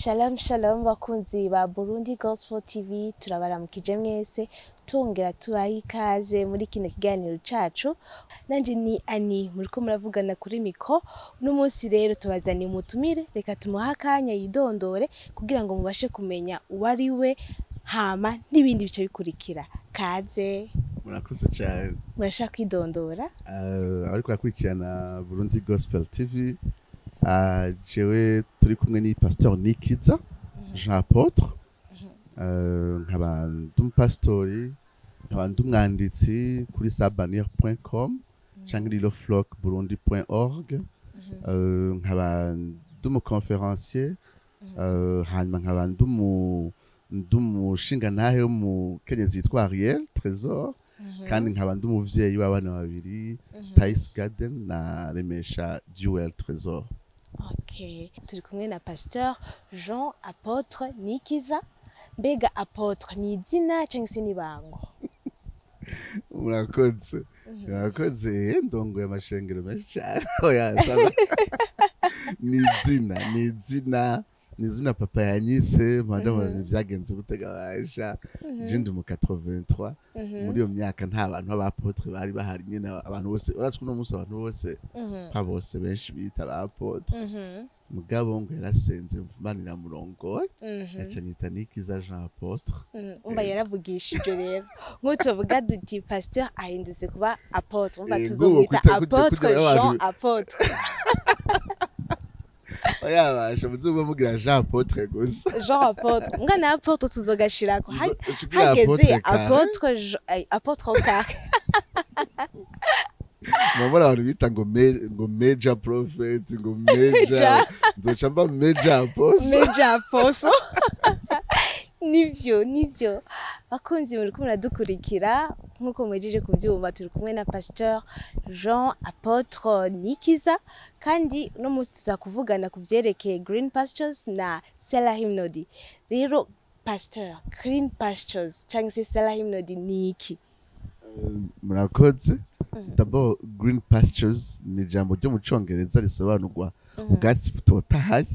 Shalom shalom bakunzi ba Burundi Gospel TV, turabaramukije mwese tongera tubaha ikaze muri kino kiganiro cacu. Nanje ni Ani, muriko muravugana kuri miko. Uno munsi rero tubazaniye umutumire, reka tumuha akanya yidondore kugira ngo mubashe kumenya uwari we hama n'ibindi bice bikurikira. Kaze. Murakoze cyane. Murashaka kwidondora? Ariko yakurikirana Burundi Gospel TV. Jewe turi kumwe ni Pasteur Nikiza Jean Apôtre, nkaba ndumupastori, nkaba ndumwanditsi kuri sabanir.com canke liloflocburundi.org, nkaba ndumuconferencier, hanyuma nkaba ndumushingantahe w'umukenyezi yitwa Ariel Trésor, kandi nkaba ndumuvyeyi w'abana babiri, Thais Garden na Remesha Duel Trésor. Okay, turi kumwe na Pasteur Jean Apôtre Nikiza. Mbega Apôtre ni izina cyangwa se ni bango? Murakoze. Murakoze, ndongo y'amashengero menshi cyane. Oya, saba. Ni izina papa yanyise, madame vyagenze gutega basha. Jindi mu 83. Muri iyo myaka nta bantu b'abapotre bari bahari nyine, abantu bose uratswe no musi abantu bose bose benshi bita abapotre. Mugabo ngo yarasenze mvanira murongo, yaca nyita Nikiza Jean Apôtre. Umba yaravugishije rero. Nk'utuvuga duti Pasteur ahindutse kuba Apôtre, umva tuzomwita Apôtre Jean Apôtre. Oya basha muzuba mugira Jean Apôtre gusa. Jean Apôtre. Ngana Apôtre tuzogashirako. Hageze Apôtre car. Mabara abantu bita ngo Major Prophet, ngo Major. Nzocamba Major Apostle. Major Apostle. Nivyo. Bakunzi muri kumwe dukurikira nkuko mwejeje kuvyumva, turi kumwe na Pasteur Jean Apôtre Nikiza, kandi no musi tuzakuvugana kuvyerekeye Green Pastures na Selah Hymnoody. Rero Pasteur, Green Pastures cyangwa se Selah Hymnoody ni iki? Murakoze. D'abord, Green Pastures ni ijambo ryo mu Congereza risobanurwa ubwatsi butotahaye.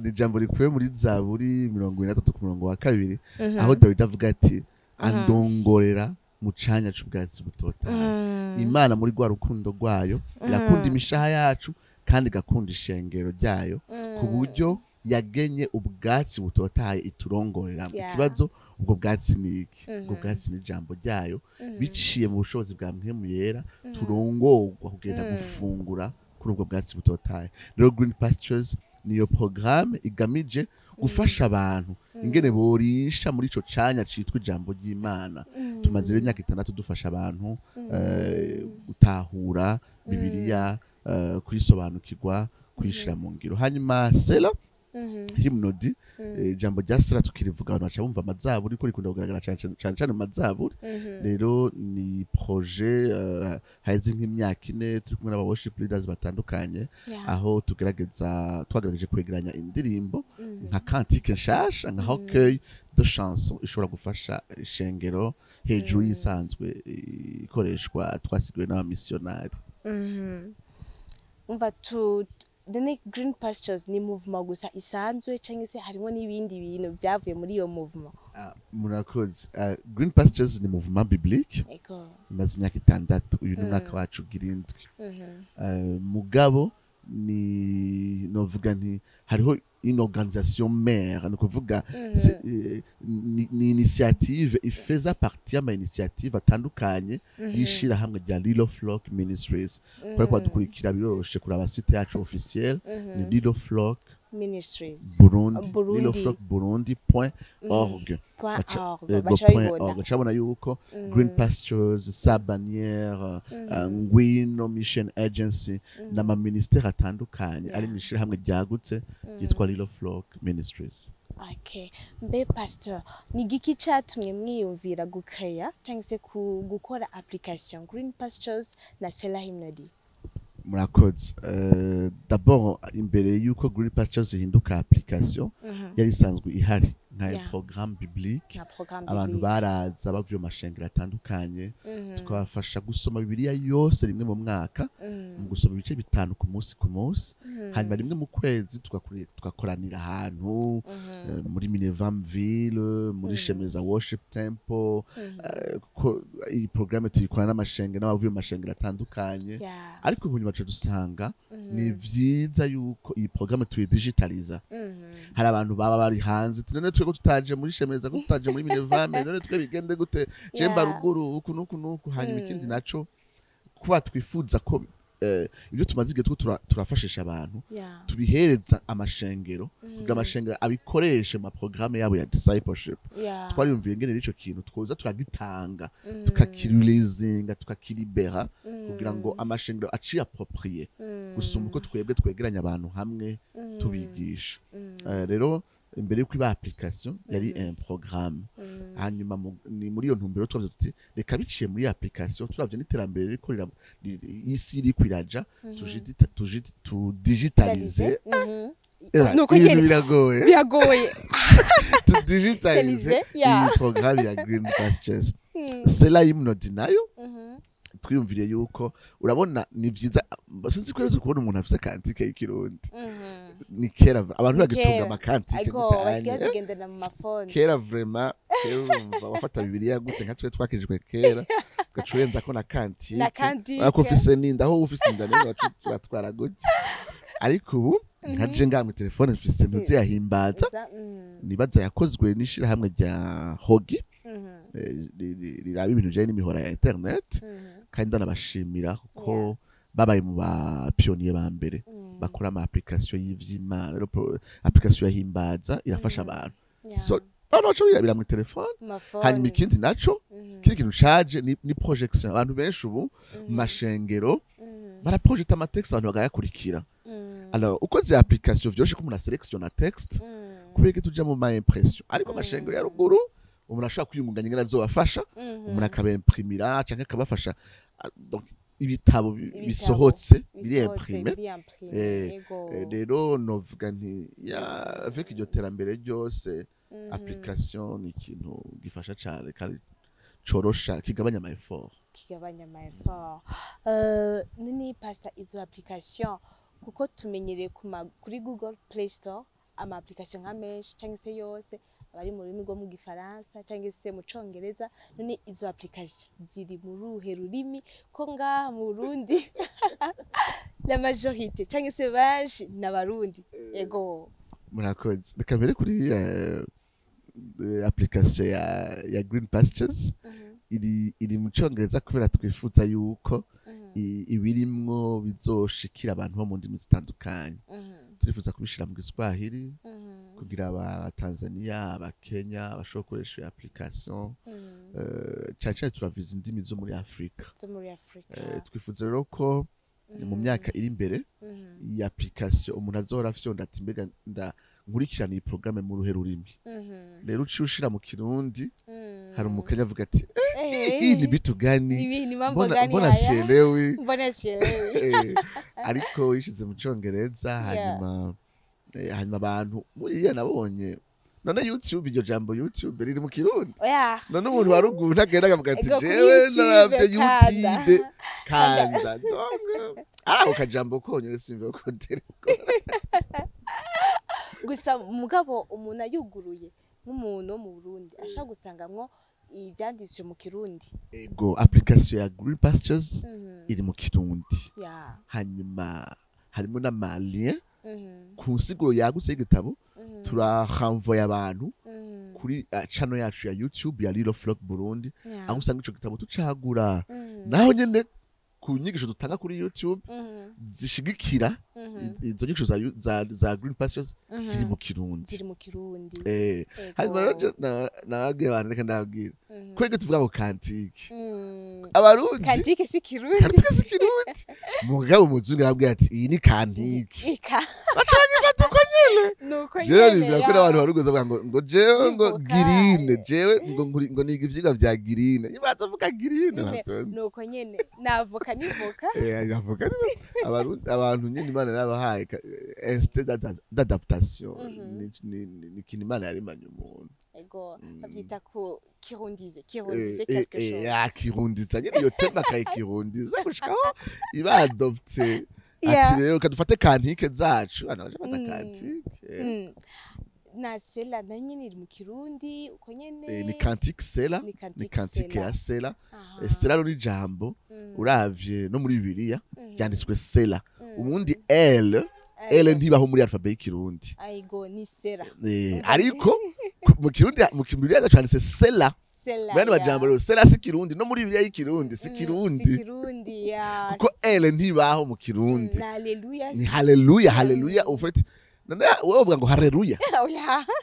Ni ijambo rikuye muri Zaburi 23:2, aho Dawidi avuga ati andongorera mu canya c'ubwatsi butotahaye. Imana muri rwa rukundo rwayo irakunda imishaha yacu kandi igakunda ishengero ryayo, ku buryo yagenye ubwatsi butotahaye iturongorera. Ikibazo ubwo bwatsi ni iki? Ubwo bwatsi ni ijambo ryayo, biciye mu bushobozi bwa Mpwemu Yera turongorwa kugenda gufungura kuri ubwo bwatsi butotahaye. Rero Green Pastures niyo programme igamije gufasha abantu ingene borisha muri ico canya citwa ijambo ry'Imana. Tumaze imyaka 6 dufasha abantu gutahura bibiliya, kuyisobanukirwa, kuyishira mu ngiro. Hanyuma Selah Hymnoody, ijambo rya Selah tukirivuga abantu baca bumva amazaburi ko rikunda kugaragara cyane mu mazaburi. Rero ni projet haize nk'imyaka 4 turi kumwe n'aba worship leaders batandukanye, aho twagerageje kwegeranya indirimbo nka cantique nshasha, nka recueil de chansons ishobora gufasha ishengero hejuru yisanzwe ikoreshwa twasigiwe n'abamissionari. Umva The Green Pastures ni movement gusa isanzwe cyangwa se harimo n'ibindi bintu byavuye muri iyo movement? Murakoze. Green Pastures ni movement biblique. Imaze imyaka 6, uyu ni mwaka wacu 7. Mugabo ni novuga nti hariho une organisation mère, ni kuvuga ni initiative ifeza partie y'ama initiative atandukanye yishira hamwe rya Lilofloc Ministries. Kwa dukurikira biroroshe kuri abasite yacu officiel ni Lilofloc Ministries Burundi, liloflocburundi.org. Bacabona yuko Green Pastures, Sabanir, Ngwino Mission Agency n'ama ministère atandukanye ari mwishira hamwe ryagutse yitwa Lilofloc Ministries. Okay. Mbe Pasteur, ni giki catumye mwiyumvira gukaya cyangwa se gukora application Green Pastures na Selah Hymnoody? Murakoze. D'abord imbere yuko Green Pastures ihinduka application yari isanzwe ihari nka programme biblique nka programme abantu biblique baraza bavuye mu mashengero atandukanye tukabafasha gusoma bibiliya yose rimwe mu mwaka mu gusoma ibice bitanu ku munsi hanyuma rimwe mu kwezi tugakoranira ahantu muri Minevamville muri Shemeza Worship Temple iyi programme tuyikorana n'amashengero n'abavuye mu mashengero atandukanye ariko ubu nyuma dusanga ni vyiza yuko iyi programme tuyidigitaliza hari abantu baba bari hanze none twego tutaje muri Shemeza ko tutaje muri Minevamville none twe bigende gute jemba ruguru uku nuku hanyuma ikindi naco kuba twifuza ko ibyo tumaze igihe turafashisha abantu tubihereza amashengero kugira amashengero abikoreshe mu programme yabo ya discipleship twariyumviye ngene ico kintu twoza turagitanga tukakirizinga tukakilibera kugira ngo amashengero aciye approprié gusumba uko twebwe twegeranya abantu hamwe tubigisha rero imbere yuko iba application yari un programme hanyuma ni muri iyo ntumbero twavuze tuti reka biciye muri application turavye n'iterambere riko isi iri kwiraja tudigitalize nuko biragoye tudigitalize iyi programme ya Green Pastures Selah Hymnoody nayo twiyumviriye yuko urabona ni vyiza sinzi ko rero kubona umuntu afise kantike y'ikirundi ni kera abantu bagitunga amakantike tugendana mu mafone kera vraiment urumva wafata bibiliya gute nka twe twakijwe kera gacurenza ko na kantike ako ufise ninda aho ufise inda nino turatwara gutya ariko ubu nkaje ngamwe telefone mfise ntuzi yahimbaza nibaza yakozwe n'ishira hamwe rya Hogi riraba ibintu bijanye n'imihora ya internet kandi ndanabashimira kuko babaye mu ba pionnier ba mbere bakora ama application y'ivy'Imana rero application yahimbaza irafasha abantu so bano baca birabira mu telefone hanyuma ikindi naco kiri kintu caje ni projection abantu benshi ubu mu mashengero baraprojecta ama text abantu bagayakurikira alors ukoze application vyoshe ko umuntu selectiona text kubera tuja mu ma impression ariko amashengero ya ruguru umuntu ashaka kwiyungunganya ngene azobafasha umuntu akabimprimira canke akabafasha donc ibitabo bisohotse biri imprime rero novuga nti avec iryo terambere ryose application ni ikintu gifasha cyane kandi corosha kigabanya ama effort nini pasta izo application kuko tumenyereye kuri Google Play Store ama application nka menshi cyangwa se yose bari mu rurimi rwo mu gifaransa cyangwa se mu congereza none izo application ziri mu ruhe rurimi ko ngaha mu Burundi la majorité cyangwa se baje n'abarundi yego murakoze reka mbere kuri application ya Green Pastures iri mu congereza kubera twifuza yuko ibirimwo bizoshikira abantu bo mu ndimi zitandukanye turifuza kubishira mu Giswahili kugira aba Tanzania aba Kenya bashobora gukoresha iyo application cyane turaviza indimi zo muri Afrika twifuza rero ko mu myaka iri imbere iyi application umuntu azora afyonda ati mbega nkurikirana iyi programme mu ruhe rurimi rero ushira mu Kirundi hari umukanya avuga ati hii ni bitu gani mbona sielewi ariko ishize mu Congereza hanyuma abantu muriya nabonye none YouTube iryo jambo YouTube riri mu Kirundi none umuntu waruguru ntagenda akavuga ati jewe naravye YouTube kanda donc ukajambo konyene simbe ko tereko gusa mugabo umuntu ayuguruye nk'umuntu wo mu Burundi ashaka gusangamwo ivyanditswe mu Kirundi ego application ya Green Pastures iri mu Kirundi hanyuma harimo n'amalien ku nsiguro yagutse y'igitabo turahamvoya abantu kuri channel yacu ya YouTube ya Little Flock Burundi aho usanga ico gitabo tucagura naho nyene ku nyigisho dutanga kuri YouTube zishigikira izo nyigisho za Green Pastures ziri mu Kirundi hanyuma nagiye abantu reka ndabwira kwege tuvuga ngo kantike abarundi kantike si Kirundi mugabo muzungu arabwira ati iyi ni kantike bacanye gatuko nyene nuko jewe nizira ko abantu barugoza bavuga ngo jewe ngo girine jewe ngo niga ivyiga vya girine ibaza avuga girine nuko nyene navuka nivuka avuka abantu nyene Imana Imana yarabahaye instinct d'adaptation ni ikintu Imana yaremanye umuntu ego babyita ku kirundize quelque chose kirundiza nyine iyo tema akayikirundiza gushikaho iba adopte ati rero kadufate kantike zacu anaje bata kantike na Selah na nyine iri mu Kirundi uko nyene ni kantike Selah ni kantike ya Selah Selah ro jambo uravye no muri bibiliya byanditswe Selah ubundi L ntibaho muri alphabet y'ikirundi aigo ni Selah ariko mu Kirundi mu bibiliya cyanditse Selah bene bajambo rero Selah si Kirundi no muri bibiliya y'ikirundi si Kirundi ya kuko L ntibaho mu Kirundi haleluya ni haleluya ufite none wowe uvuga ngo haleluya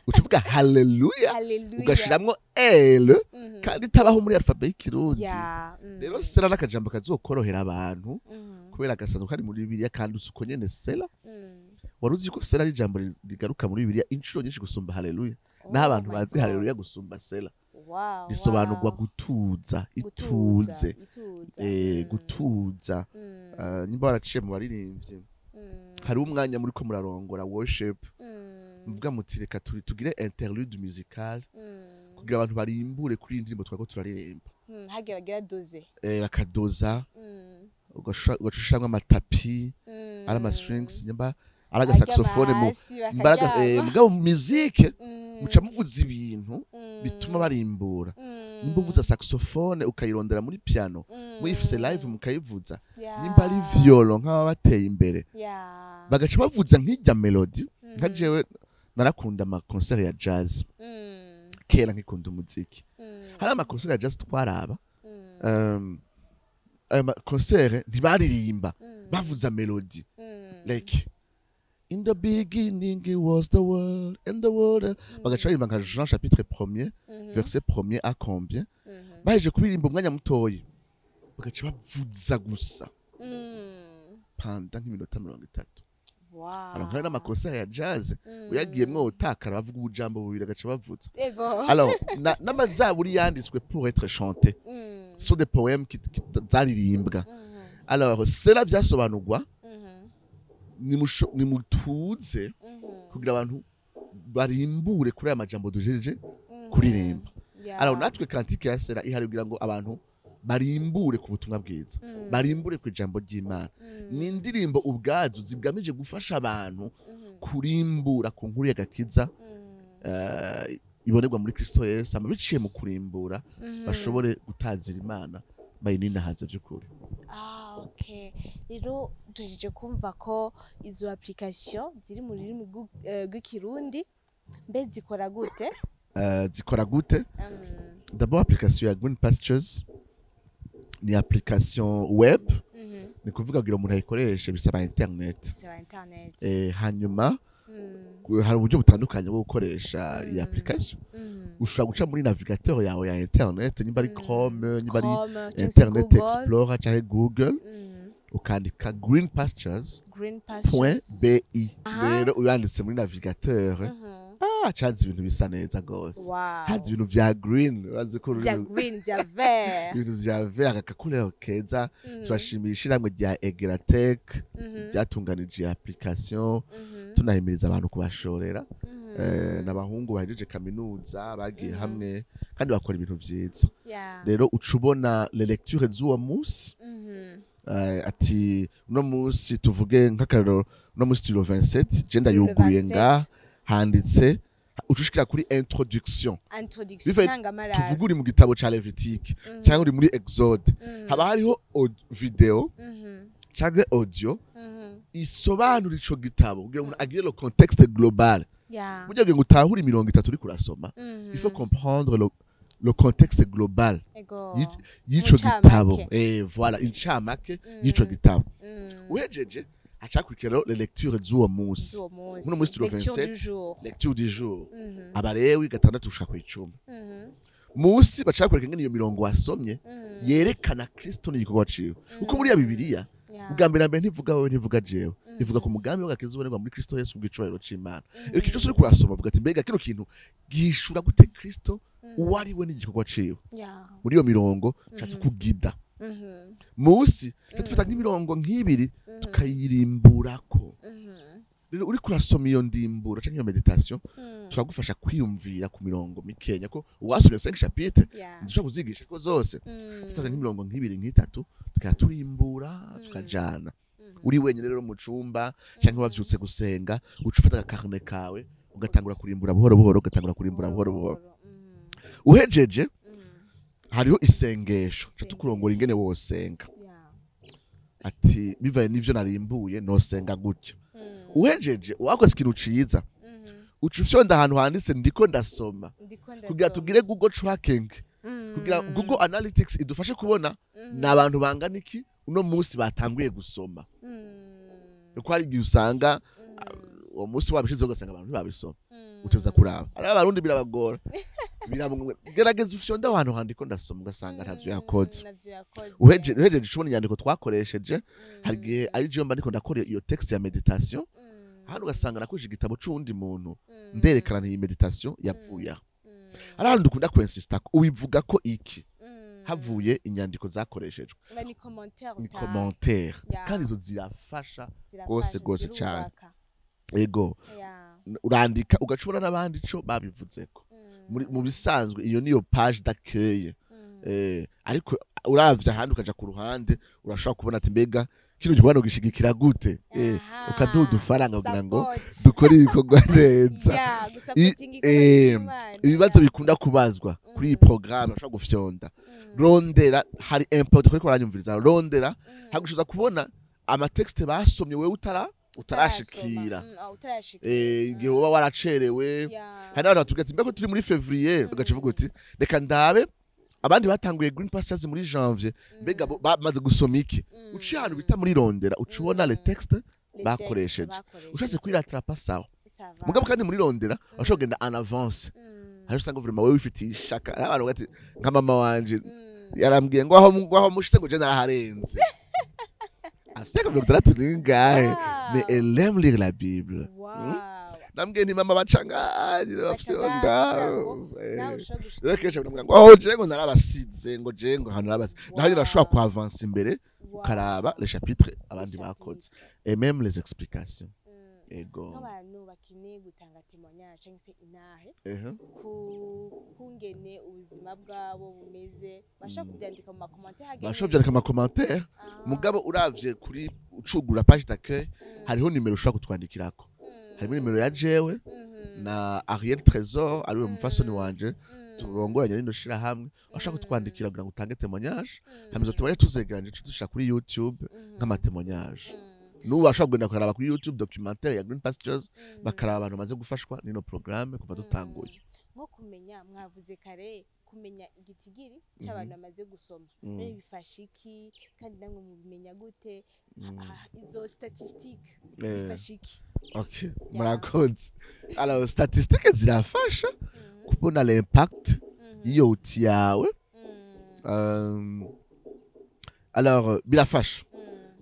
ucuvuga haleluya ugashiramwo L kandi tabaho muri alphabet y'ikirundi rero Selah nakajambo kazokorohera abantu kubera gasazo kari muri bibiliya kandi usuko nyene Selah waruzi ko Selah ari jambo rigaruka muri bibiliya inshuro nyinshi gusumba haleluya naho abantu bazi haleluya gusumba Selah bisobanurwa gutuza ituze gutuza nimba waraciye mu baririmbyi hari umwanya muri ko murarongora worship mvuga muti reka tugire interlude musical kugira abantu barimbure kuri indirimbo twako turaririmba hage bagira doze bakadoza ugashushamwa amatapi ari ama strings nyamba araga saxophone mu mbaraga mugabo musique muca muvuza ibintu bituma barimbura nimba uvuza saxophone ukayirondera muri piano mwifise live mukayivuza nimba ari violon nk'aba bateye imbere bagaca bavuza nk'ijya melody nka jewe narakunda ama concert ya jazz kera nkikunda umuziki hari ama concert ya jazz twaraba concert ntibaririmba bavuza melody like in the beginning was the world and the world bagaca baririmba nka Jean chapitre 1er verset 1er à combien baje kuririmba umwanya mutoyi bagaca bavuza gusa panda nk'iminota 30 alors nkari n'amakosa ya jazz uyagiyemwo utakara bavuga ubujambo bubiri agaca bavuza alors n'amazaburi yanditswe pour être chanté sur des poèmes qui zaririmbwa alors Selah vyasobanurwa ni mutuze kugira abantu barimbure kuri aya majambo dujeje kuririmba alors natwe kantike ya Selah ihari kugira ngo abantu barimbure ku butumwa bwiza barimbure ku ijambo ry'Imana ni indirimbo ubwazo zigamije gufasha abantu kurimbura ku nkuru y'agakiza ibonerwa muri Kristo Yesu amabiciye mu kurimbura bashobore gutazira Imana bayinina haze by'ukuri okay rero duhejeje kumva ko izo application ziri mu rurimi rw'ikirundi mbe zikora gute d'abord application ya Green Pastures ni application web ni kuvuga ngo umuntu ayikoreshe bisaba internet hanyuma hari uburyo butandukanye bwo gukoresha iyi application ushobora guca muri navigateur yawe ya internet nimba ari Chrome nimba ari Internet Explorer cyangwa Google ukandika greenpastures.bi rero uyanditse muri navigateur haza ibintu bisa neza gose haza ibintu vya green urazi ko vya vert ibintu vya vert akakuleo keza turashimisha iramwe rya Egratech byatunganije application tunahimiriza abantu kubashorera n'abahungu bahejeje kaminuza bagiye hamwe kandi bakora ibintu vyiza rero ucubona les lectures z'uwo munsi ati no munsi tuvuge nk'akarero no munsi 27 genda yuguye nga handitse ucushikira kuri introduction tuvuga uri mu gitabo ca Levitique cyangwa uri muri Exode haba hariho video cyangwa audio isobanura ico gitabo kugira ngo agire le contexte global burya ngo utahure 30 uri kurasoma il faut comprendre le contexte global y'ico gitabo voilà incamake y'ico gitabo uhejeje achakurikira les lectures z'uwo munsi muno munsi 27 lecture du jour abarewi gatandatu ushaka kwicuma munsi bachakurikira ngene iyo mirongo wasomye yerekana Kristo n'igikorwa ciwe uko muri ya bibiliya ugambira mbere ntivuga wewe ntivuga jewe ivuga ku mugambi w'agakizubonerwa muri Kristo Yesu ubwicubahiro c'Imana iki cyose uri kurasoma uvuga ati mbega kino kintu gishura gute Kristo uwari we n'igikorwa ciwe muri iyo mirongo cyatse kugida munsi dufata nk'imirongo nk'ibiri tukayirimburako rero uri kurasoma iyo ndimbura canke iyo meditation turagufasha kwiyumvira ku mirongo mikenya ko wasomye 5 chapitre ndushaka kuzigisha ko zose bitanye nk'imirongo nk'ibiri nk'itatu tukaturimbura tukajana uri wenyine rero mu cumba canke wavyutse gusenga ucufata agakarne kawe ugatangura kurimbura buhoro buhoro uhejeje hariho isengesho tukurongora ingene wosenga ati bivaye n'ivyo narimbuye no senga gutya uhejeje wakoze ikintu ciza ucufyonda ahantu handitse ndiko ndasoma kugira tugire Google tracking kugira Google Analytics idufashe kubona n'abantu bangana iki uno munsi batanguye gusoma uko ari usanga uwo munsi wabishize ugasanga abantu babisoma uteza kuraba ari abarundi birabagora gerageza ufyonda ahantu handiko ndasoma ugasanga ntavyo yakoze uhejeje cubona inyandiko twakoresheje hagiye ari je mba ndiko ndakora iyo text ya meditation hano ugasanga nakoresheje igitabo c'undi muntu nderekana iyi meditation yapfuye ari ahantu dukunda kwensista ubivuga ko iki havuye inyandiko zakoreshejwe ni commentaire kandi izo zirafasha gose cyane ego urandika ugacubona n'abandi co babivuzeko mu bisanzwe iyo niyo page d'accueil ariko uravye ahandi ukaja ku ruhande urashobora kubona ati mbega kino gihwano gishigikira gute ukaduha udufaranga kugira ngo dukore ibikorwa neza ibibazo bikunda kubazwa kuri iyi programme ushobora gufyonda rondera hari import kuri koranyumviriza rondera hagushoza kubona amatexte basomye wewe utarashikira igihe woba waracerewe hari abantu batubwira ati mbeko turi muri février ugacivuga uti reka ndabe abandi batanguye Green Pastures muri janvier mbega bamaze gusoma iki uci ahantu bita muri rondera ucubona les textes bakoresheje ushatse kwirattrapa sawa mugabo kandi muri rondera bashobora kugenda en avance hari usanga vraiment wewe wifitiye ishaka abantu bati nka mama wanje yarambwiye ngo aho mushitse ngo je naraharenze aseka vyo turatingaye mais elle aime lire la Bible namge ni mama bacanganye bafyonda rero kesha bamubwira ngo aho je ngo narabasize ngo je ngo hano narabasize naho urashobora ku avancer imbere ukaraba les chapitres abandi bakoze et même les explications ego nk'abantu bakeneye gutanga témoignage cyangwa se inahe kungene ubuzima bwabo bumeze bashaka kubyandika mu commentaire hagene bashaka kubyandika mu commentaire mugabo uravye kuri ucugura page d'accueil hariho nimero ushaka kutwandikirako harimo nimero ya jewe na Ariel Trésor ariwe mufasoni wanje turongoranye n'indo shira hamwe bashaka kutwandikira kugira ngo utange témoignage hamizo tubare tuzegeranje dushaka kuri YouTube nk'ama témoignage nubu bashaka kugenda kuraba kuri YouTube documentaire ya Green Pastures bakaraba abantu maze gufashwa nino programme kuva dutanguye nko kumenya mwavuze kare kumenya igitigiri cy'abantu bamaze gusoma rero bifashiki kandi namwe mubimenya gute izo statistiques zifashiki okay murakoze alors statistiques zirafasha kubona l'impact iyo uti yawe alors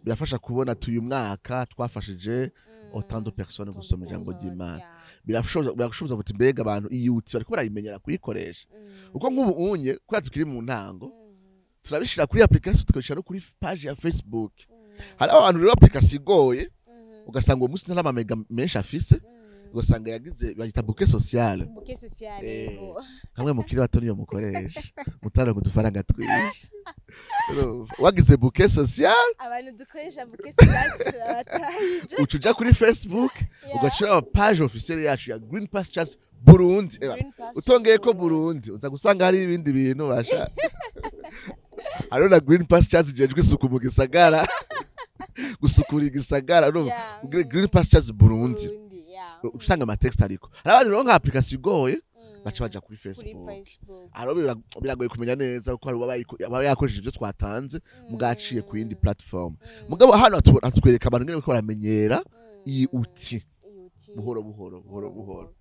birafasha kubona tuyu mwaka twafashije autant de personnes gusoma ijambo ry'Imana birashoboza kuti mbega abantu iyuti bariko barayimenyera kuyikoresha uko nk'ubu unye kwazi kiri mu ntango turabishira kuri application tukabishira no kuri page ya Facebook hari abantu rero application igoye ugasanga uwo munsi nta mega menshi afise ugasanga yagize bayita bouquet social yego hamwe mukiri bato niyo mukoresha mutara kudufaranga twishe wagize bouquet social abantu dukoresha bouquet social abatahije ucuja kuri Facebook ugacira page officielle yacu ya Green Pastures Burundi utongeye ko Burundi uza gusanga hari ibindi bintu basha arona Green Pastures jejwe isuku mu gisagara gusukura igisagara no Green Pastures Burundi usanga ama text ariko arabari ro nka application igoye baca baja kuri Facebook aro biragoye kumenya neza uko ari yakoresheje ivyo twatanze mugaciye ku yindi platform mugabo hano atwereka abantu ngene ko baramenyera iyi uti buhoro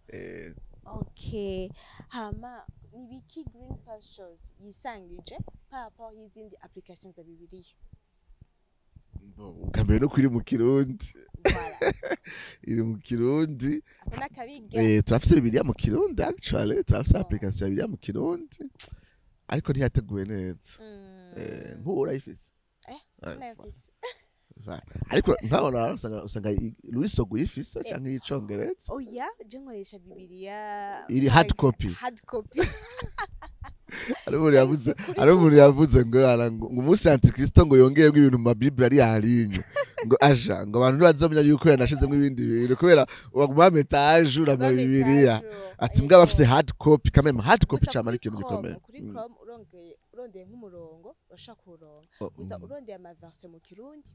okay hama nibiki Green Pastures yisangije papa y'izindi applications za bibiliya ukambere no kuri mu Kirundi iri mu Kirundi turafise bibiliya mu Kirundi actually turafise application ya bibiliya mu Kirundi ariko ntiyateguwe neza nk'ura ifise ariko nkabona usanga Luisogo yifise canke yicongereza oya je nkoresha bibiliya iri hard copy ari umuntu yavuze ngo umunsi antikristo ngo yongeyemo ibintu mu Bibiliya ari harinye ngo aja ngo abantu bazomenya yuko yanashizemo ibindi bintu kubera waguma message urama Bibiliya ati mbwa bafise hard copy quand même hard copy cyama ari ikintu gikomeye kuri Chrome urondeye nk'umurongo urashaka kuronga gusa urondeye ama version mu Kirundi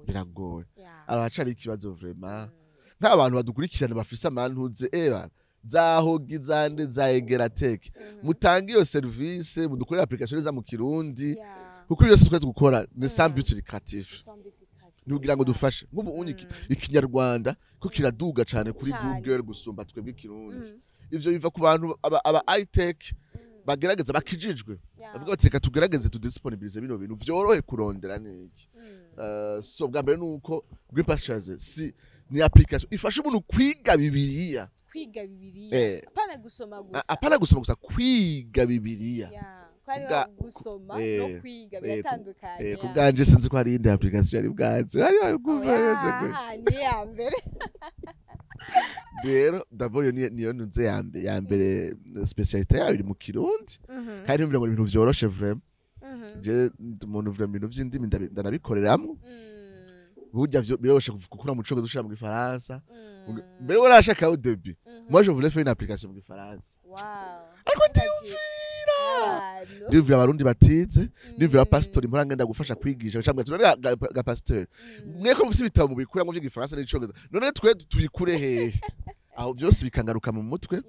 biragoye aracari ikibazo vraiment nk'abantu badukurikirana bafise amantuze zahogi zande zaegera teke mutanga iyo service mudukorera application za mu Kirundi kuko yose twese gukora ni sans but lucratif nugira ngo dufashe nk'ubu unyiki ikinyarwanda ko kiraduga cyane kuri Google gusumba twebwe Kirundi ivyo biva ku bantu aba high tech bagerageza bakijijwe bavuga bati reka tugerageze tudisponibilize bino bintu vyorohe kurondera niki so bwa mbere nuko Green Pastures ni application ifasha umuntu kwiga bibiliya apana gusoma gusa kwiga bibiliya gusoma no kwiga biratandukanye kubganje sinzi ko hari indi application yari bwanze hari ni ya mbere rero d'abord niyo nunze ya mbere specialité yayo iri mu Kirundi kandi numvira ngo ibintu vyoroshe vraiment je umuntu vraiment ibintu vy'indimi ndanabikoreramwo burya biroshe gukura mu congo dushira mu Gifaransa mbere warashaka au début moi je voulais faire une application mu Gifaransa ariko ndivira abarundi batize ndivira pastor impora ngenda gufasha kwigisha cyangwa turare ga pastor mweko mufite ibitabo mu bikura mu by'igifaransa n'icongereza none twe tubikure hehe aho byose bikangaruka mu mutwe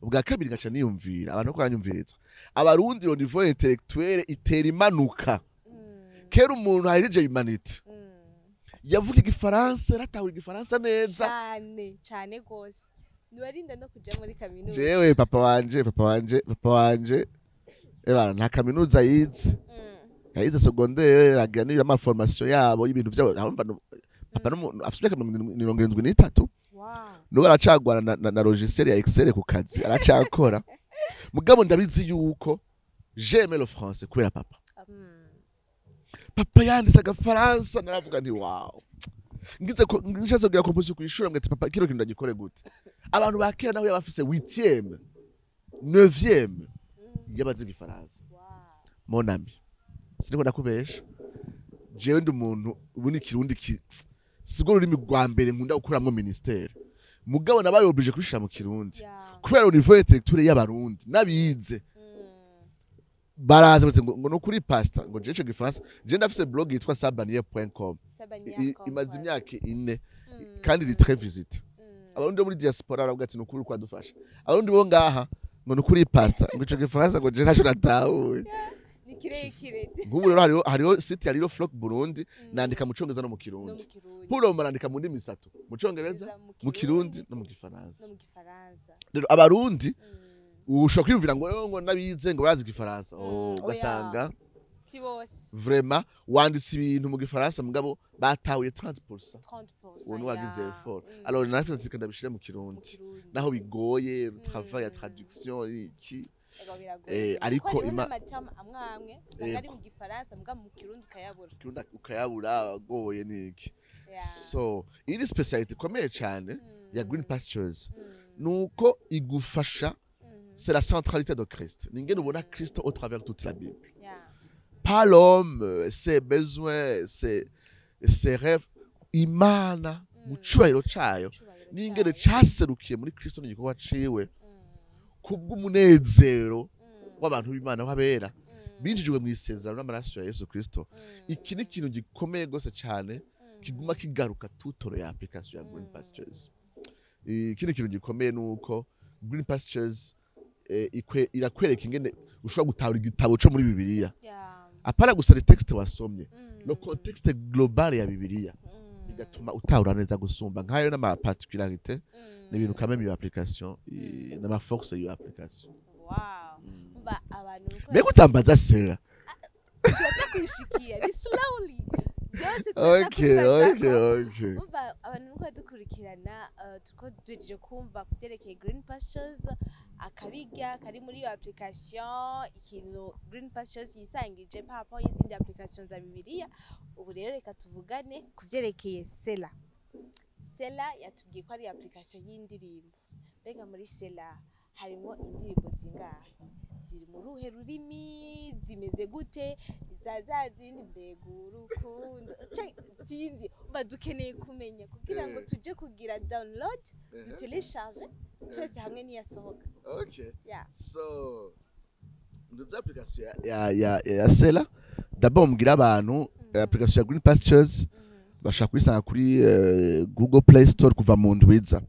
ubwa kabiri gaca niyumvira abantu ko banyumviriza abarundi au niveau intellectuel itera imanuka kera umuntu harije humanity yavuga igifaransa ratahura igifaransa neza cyane gose niwarinda no kuja muri kaminuza jewe papa wanje nta kaminuza yize yayize secondaire agira n'ibyo ama formation yabo y'ibintu byabo papa afite 73 nuko aracagwana na logiciel ya Excel ku kazi aracakora mugabo ndabizi yuko j'aime le français kubera papa yanditse agafaransa naravuga nti wow ngize ko ngishatse kugira composition kwishura ngati papa kiro kintu ndagikore gute abantu bakera nawe yabafise 8e 9e yabazi igifaransa mon ami siniko ndakubesha jewe ndi umuntu ubuni Kirundi sigo rurimi rwa mbere nkunda gukuramwo ministère mugabo nabaye oblige kwishira mu Kirundi kubera au niveau intellectuel y'abarundi nabize baraza ngo no kuri pasta ngo jeje gifaransa je ndafise blog yitwa sabanier.com imaze imyaka 4 kandi iri très visite abarundi muri diaspora baravuga ati no kuri kwa dufasha abarundi bo ngaha ngo no kuri pasta ngo ico gifaransa ngo je ntaco natahuye ni kirekire nk'ubu rero hariho site yariro Flock Burundi nandika mu congereza no mu Kirundi puro marandika mu ndimi 3 mu congereza mu Kirundi no mu Gifaransa rero abarundi ushobora kwiyumvira ngo nabize ngo bazi Gifaransa ugasanga si bose vraiment wanditse ibintu mu Gifaransa mugabo batahuye 30% ubu wagize effort alors nafite sikanda bishire mu Kirundi naho bigoye travail ya traduction iki ariko amatam amwamwe usanga ari mu Gifaransa mugabo mu Kirundi ukayabura goye niki so iri speciality komeye cyane ya Green Pastures nuko igufasha. C'est la centralité de Christ. N'ingene ubona Christ au travers de toute la Bible. Pas l'homme, ses besoins, ses rêves. Imana, mucyubahiro cyayo. N'ingene cyaserukiye muri Kristo n'igikorwa ciwe. Kubw'umunezero w'abantu b'Imana w'abera. Binjijwe mu isezerano n'amaraso ya Yesu Kristo. Iki ni ikintu gikomeye gose cyane kiguma kigaruka tutoro ya application ya Green Pastures. Iki ni ikintu gikomeye nuko Green Pastures irakwereka ingene ushobora gutahura igitabo cyo muri Bibiliya apara gusa le texte wasomye no contexte global ya Bibiliya bigatuma utahura neza gusumba nkayo n'ama particularité n'ibintu kameme iyo application n'ama force iyo application mba abantu mbega utambaza Selah cyata kwishikia ni byose tuza Okay, kubibazako okay. umva abantu nuko dukurikirana tuko duhejeje kumva ku byerekeye Green Pastures akabiga kari muri iyo application ikintu Green Pastures yisangije papa y'izindi applications za bibiliya ubu rero reka tuvugane ku byerekeye Selah yatubwiye ko ari application y'indirimbo mbega muri Selah harimo indirimbo zingahe ziri mu ruhe rurimi zimeze gute za zindi mbega urukundo sinzi umva dukeneye kumenya kugira ngo tuje kugira download dutelecharge twese hamwe niyasohoka. Okay. Yeah. So nduze application ya Selah d'abord mugira abantu application ya Green Pastures bashaka kuyisanga kuri Google Play Store kuva mu ndwiza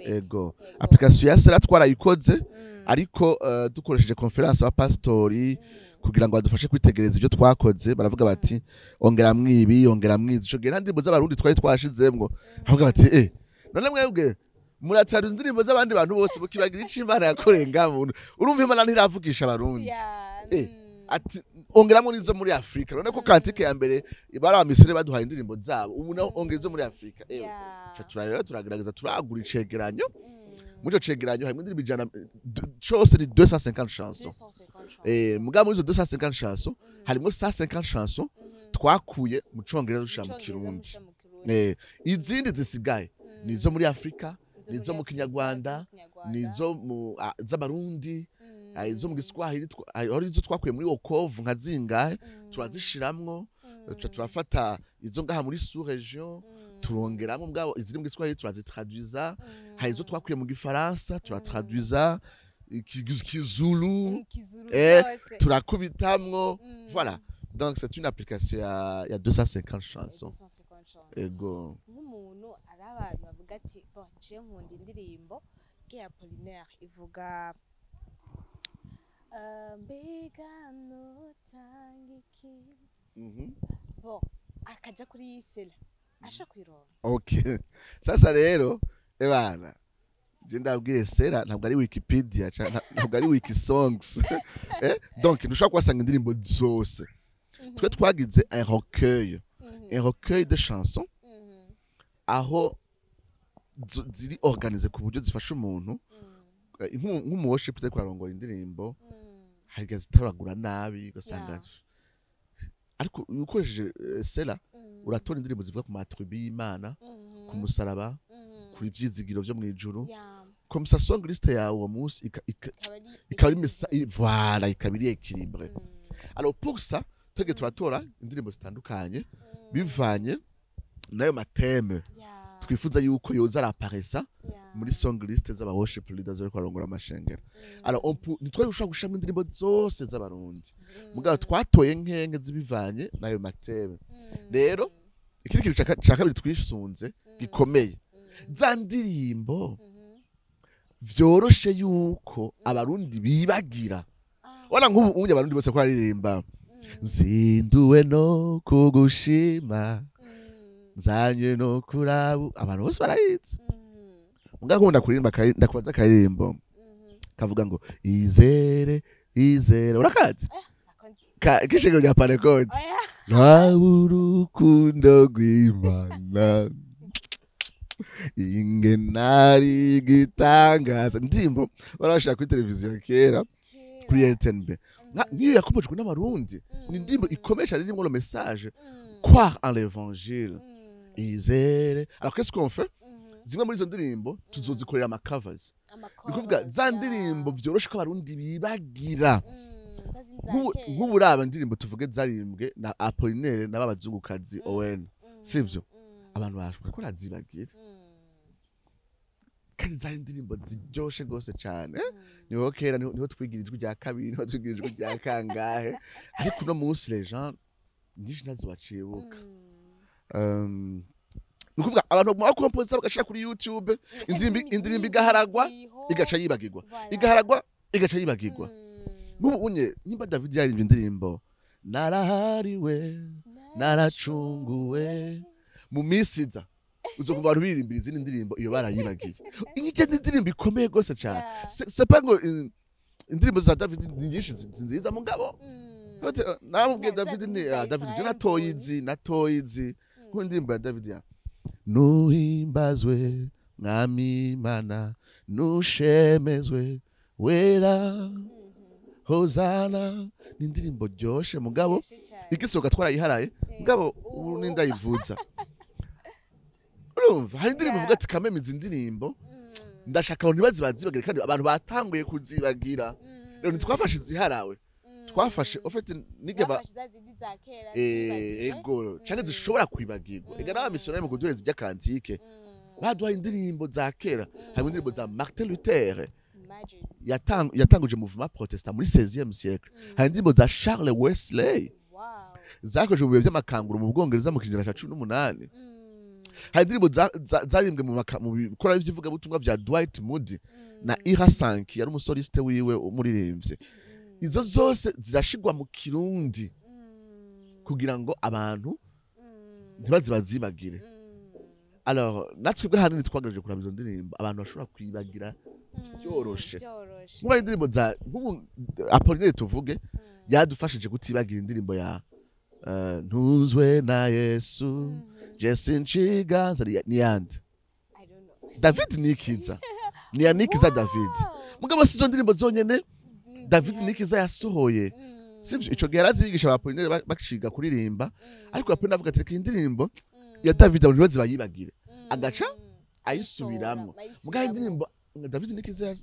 ego application ya Selah twarayikoze ariko dukoresheje conference wa pastori kugira ngo badufashe kwitegereza ibyo twakoze baravuga bati ongera mwibi ongera mwizi cyo genda ndimbo z'abarundi twari twashizemwo bavuga bati none mwebwe muratara indirimbo z'abandi bantu bose bukibagira icimana yakorenga muntu urumva Imana ntiravugisha abarundi ati ongeramo nizo muri Afrika none ko kantike ya mbere bari abamisore baduhaye indirimbo zabo ubu naho ongezo muri Afrika turarero turagerageza turagura icegeranyo muco cegeranyo harimo indirimbo ijana cyose ni 250 chansons muga muri izo 250 chansons harimo 150 chansons twakuye mu congereza dusha mu kirundi izindi zisigaye nizo muri Afrika nizo mu Kinyarwanda nizo mu z'abarundi izo mu Giswahili ari izo twakuye muri Okovu nka zingahe turazishiramwo turafata izo ngaha muri sous region turongeramo mbwa iziri mu Giswahili turazitraduiza hari izo twakuye mu Gifaransa turatraduiza Kizulu turakubitamwo voilà. Donc c'est une application il y a 250 chansons. Ego. Nk'umuntu ari abantu bavuga ati bon je nkunda indirimbo ke Apollinaire ivuga mbega notangiki. Bon akaja kuri Selah asha kwironka. Okay. Sasa rero ebana je ndabwire Selah ntabwo ari Wikipedia ntabwo ari Wikisongs. Donc ntushaka kwasanga indirimbo zose. Twe twagize un recueil de chansons aho ziri organisé ku buryo zifasha umuntu nk'umuworship de kwarongora indirimbo hari zitaragura nabi gasanga ariko ukoresheje Selah uratora indirimbo zivuga ku matrubi y'Imana ku musaraba kuri ivyizigiro vyo mu ijuru comme ça song liste yawe uwo munsi ikaba voilà ikabiri équilibré. Alors pour ça twege turatora indirimbo zitandukanye bivanye nayo mateme twifuza yuko yoza araparesa muri song list z'aba worship leaders ariko arongora amashengero. Alors nitwe ushaka gushama indirimbo zose z'abarundi mugabo twatoye nkenge zibivanye nayo mateme. Rero ikiri kintu cya kabiri twisunze gikomeye za ndirimbo vyoroshe yuko abarundi bibagira wala nk'ubu abarundi bose ko aririmba nzinduwe no kugushima nzanye no kurabu abantu bose barayizi muga nkunda kuririmba ndakubaza akaririmbo kavuga ngo izere urakazi kishego rya Pentecote nta urukundo rw'Imana ingenari gitangaza ndirimbo barashaka kuri televiziyo kera kuri RTNB nk'iyo yakopojwe n'abarundi ni indirimbo ikomesha ririmo le message croire en l'évangile izere. Alors qu'est-ce qu'on fait zimwe muri izo ndirimbo tuzozikorera ama covers bikuvuga za ndirimbo vyoroshe ko abarundi bibagira nk'uburaba indirimbo tuvuge zaririmbwe na Apollinaire n'ababazungukazi ON sivyo abantu bashaka ko razibagira kandi zari indirimbo ziryoshe gose cyane niho kera niho twigira ijwi rya kabiri niho twigira ijwi rya kangahe ariko no munsi les gens nyinshi nazo bacibuka. Nukuvuga abantu bakompoza bagashira kuri YouTube indirimbo igaharagwa igaca yibagirwa igaca yibagirwa. Nubu unye nimba David yaririmbye indirimbo narahariwe naracunguwe mu misiza uzokumva abantu birimbira izindi ndirimbo iyo barayibagiye. Inyice indirimbo ikomeye gose cyane c'est pas ngo indirimbo za David nyinshi nziza mugabo namubwiye David ni David je natoyizi nk'indirimbo ya David ya nuhimbazwe mwami Imana nushemezwe wera hozana ni indirimbo ryoshe mugabo igisoka twarayiharaye mugabo ubu nindayivuza urumva hari indirimbo uvuga ati kameme izi ndirimbo ndashaka abantu ntibazibagire kandi abantu batanguye kuzibagira rero ntitwafashe iziharawe twafashe ofete nigeba ego cyane zishobora kwibagirwa ega nawe missionnaire mu kudureza ijya kantike baduhaye indirimbo za kera hari indirimbo za Martin Luther yatanguje mouvement protestant muri 16e siècle hari indirimbo za Charles Wesley zakoje mu bihe by'amakanguru mu Bwongereza mu kinyejana cya 18 hari indirimbo zaririmbwe mu bikora by'ivuga butumwa vya Dwight Moody na Ira Sanki yari umusoliste wiwe umuririmbye izo zose zirashigwa mu kirundi kugira ngo abantu ntibazibagire alors natwe bwa hanini twagerageje kuraba izo ndirimbo abantu bashobora kwibagira byoroshe muba indirimbo za Apollinaire tuvuge yadufashije kutibagira indirimbo ya ntuzwe na Yesu Jesse Nchiganza ni yandi David Nikiza ni Nikiza David mugabo sizo ndirimbo zonyene David Nikiza yasohoye sivyo ico gihe yarazibigisha abapolinaire baciga kuririmba ariko Apollinaire avuga ati indirimbo ya David abantu bazibagire agaca ayisubiramwo mugabo indirimbo David Nikiza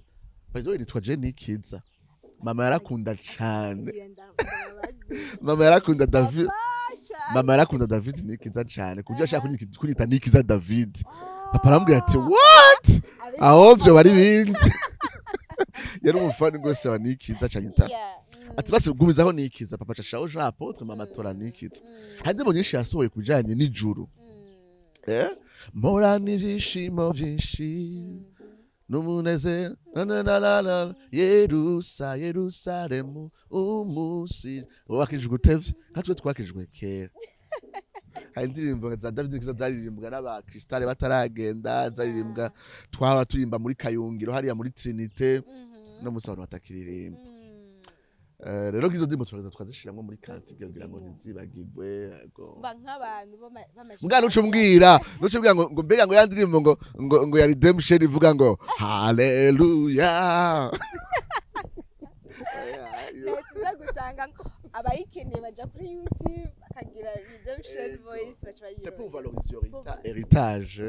bazo yitwa Je Nikiza mama yarakunda cyane mama yarakunda David Nikiza cyane kubyo ashaka kunyita Nikiza David papa arambwira ati what aho byo bari bindi yari umufani rwose wa Nikiza cyanyita ati basi gumizaho Nikiza papa cashao japo twe mama tora Nikiza hande bo nyinshi yasohoye kujanye n'ijuru mora nishimo byinshi numuneze na Yerusalemu umusi wakijwe utevye katwe twakijwe kera hari indirimbo za David Nikiza zaririmbwa n'aba Kristale bataragenda zaririmbwa twaba turimba muri Kayungiro hariya muri Trinité no musabano batakiririmba rero ngizo ndimo twazishiramwe muri kantike kugira ngo ntizibagirwe mba nk'abantu mbwa nucumbwira ngo mbega ngo yandirimbo ngo ya redemption ivuga ngo haleluya neza gusanga abayikeneye baja kuri YouTube akagira redemption voice bacha bayiyo c'est pour valoriser héritage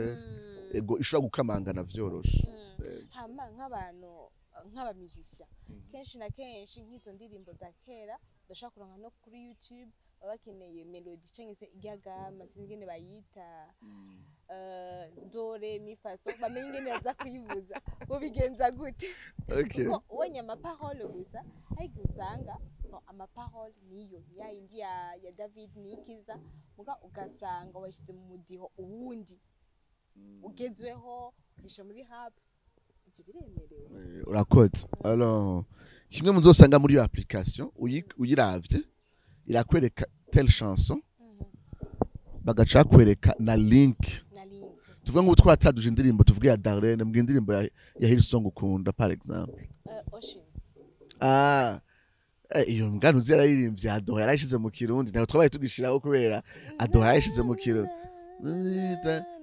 ego ishobora gukamangana vyoroshe hama nk'abantu nk'abamusicien kenshi na kenshi nk'izo ndirimbo za kera ndashaka kuronka no kuri YouTube bakeneye melody cyangwa se igagama singene bayita dore mi faso bamenye ingene baza kuyivuza ubigenza gute okay ubonye amaparole gusa ariko usanga amaparole niyo ya India ya David Nikiza muga ugasanga washize mu mudiho uwundi ugezweho kisha muri hub urakoze alors kimwe muzosanga muri iyo application uyiravye irakwereka telle chanson bagaca kwereka na link tuvuga ngo twataduje indirimbo tuvuga ya Darlene mbwe indirimbo ya Hillsong ukunda par exemple Oceans iyo ngano zirayirimbye Adora yarashize mu kirundi nayo twabaye tugishiraho kubera Adora yarashize mu kirundi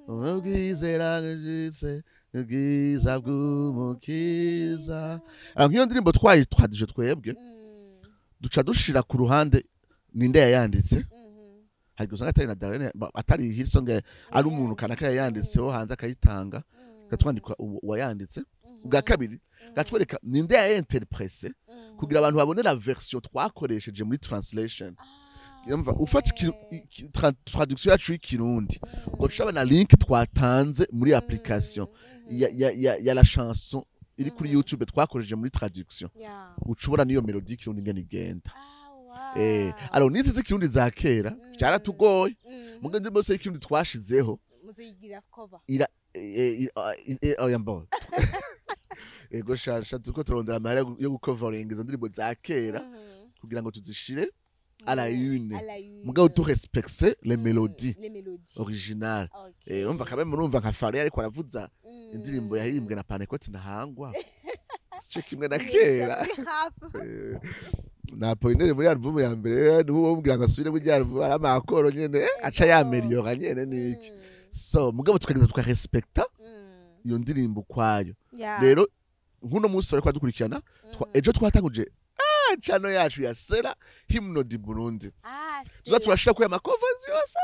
ubwizeragise ubwiza bw'umukiza nk'iyo ndirimbo twayitwadije twebwe duca dushira ku ruhande ninde yayanditse hari gusanga atari na Darlene atari Hillsong ari umuntu kanaka yayanditseho hanze akayitanga gatwandikwa wayanditse bwa kabiri gatwereka ninde yainterprese kugira abantu babone la version twakoresheje muri translation yumva ufata traduction yacu y'ikirundi ngo tushaba na link twatanze muri application ya la chanson iri kuri YouTube twakoresheje muri traduction ucubora niyo melody y'ikirundi ngene igenda alors nizi z'ikirundi za kera cyaratugoye mugenzi bose y'ikirundi twashizeho muzigira cover oyambo ego shasha tuko turondera amahera yo gucovering izo ndirimbo za kera kugira ngo tuzishire à la une mugabo tu respecter les mélodies originales umva kabeme urumva nka Fari ariko aravuza indirimbo yahirimbwe na Panekoti ntahangwa cyo kimwe na kera na Apollinaire muri album ya mbere n'uwo mbwira ngo asubire muri album ari amakoro nyene aca yameliora nyene niki so mugabo tukagenda tukarespecta iyo ndirimbo kwayo rero nkuno munsi bariko dukurikirana ejo twatanguje channel yacu ya Selah Hymnoody Burundi tuza turashira kuri amacovers yose